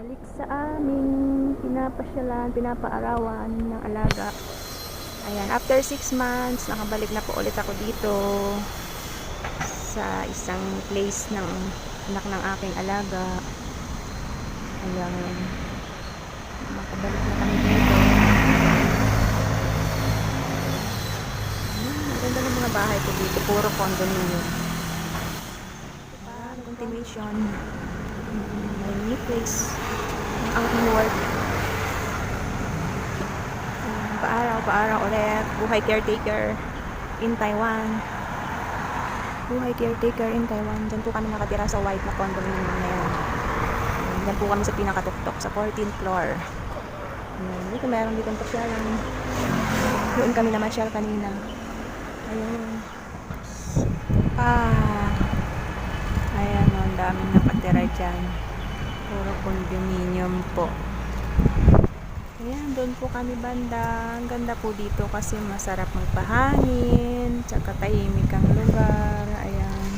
Balik sa aming pinapasyalan, pinapaarawan ng alaga. Ayan, after 6 months, nakabalik na po ulit ako dito sa isang place ng anak ng aking alaga. Ayan, makabalik na kami dito. Maganda ng mga bahay ko dito, puro condominium. Continuation. My new place ang work. Paaraw ulit. Buhay caretaker in Taiwan. Buhay caretaker in Taiwan. Diyan po kami nakatira sa white na condominium na yan. Diyan po kami sa pinakatuktok sa 14th floor. Dito meron ditong pasyalan. Doon kami namasyal kanina. Ayun. Ayan, ang daming nakatira dyan. Puro condominium po. Ayan, doon po kami banda. Ang ganda po dito kasi masarap magpahangin. Tsaka tahimik ang lugar. Ayan.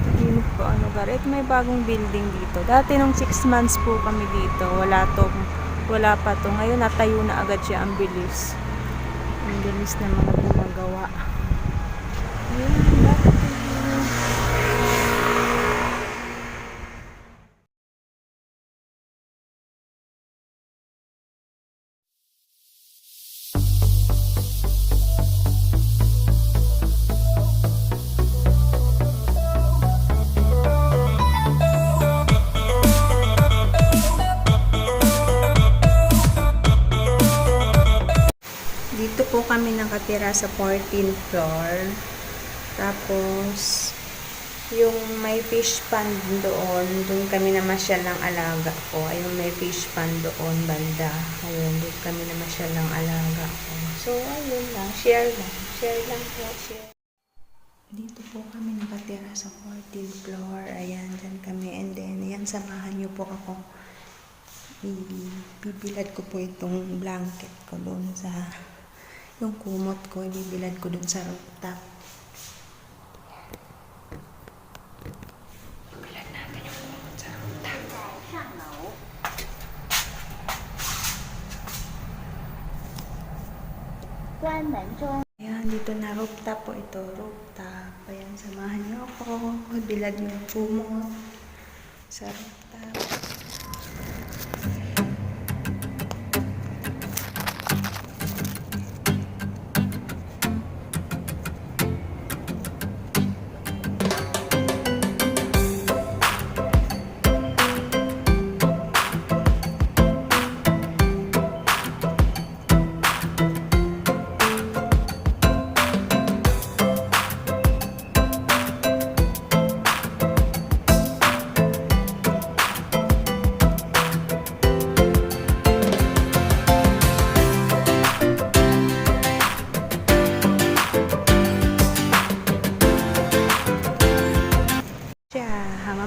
Tahimik po ang lugar. At may bagong building dito. Dati nung 6 months po kami dito. Wala pa to. Ngayon natayo na agad siya. Ang bilis. Ang bilis na mga gumagawa. Ayan, bakit dito po kami nakatira sa 14th floor. Tapos, yung may fish pond doon kami namasyal ng alaga ko. Ayun, may fish pond doon banda. Ayun, doon kami namasyal ng alaga ko. So, ayun lang. Share lang. Share lang po. Share. Dito po kami nakatira sa 14th floor. Ayan, dyan kami. And then, ayan, samahan niyo po ako. Ibibilad ko po itong blanket ko doon sa yung kumot ko, ibibilad ko dun sa rooftop. Ibilad natin yung kumot sa rooftop. Ayan, dito na rooftop po ito. Rooftop. Ayan, samahan niyo ako. Ibilad yung kumot sa rooftop.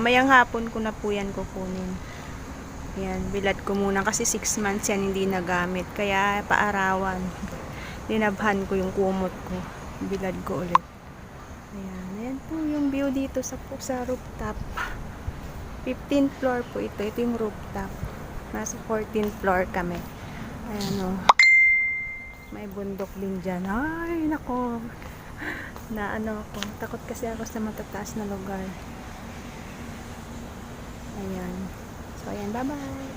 Mamayang hapon ko na po yan kukunin. Yan, bilad ko muna kasi 6 months yan hindi nagamit. Kaya paarawan. Linabhan ko yung kumot ko. Bilad ko ulit. Ayan, ayan po yung view dito sa rooftop. 15th floor po ito. Ito yung rooftop. Nasa 14th floor kami. Ayan o. May bundok din dyan. Ay, nako. Na ano ako. Takot kasi ako sa matataas na lugar. Ayan. So, ayan. Bye-bye.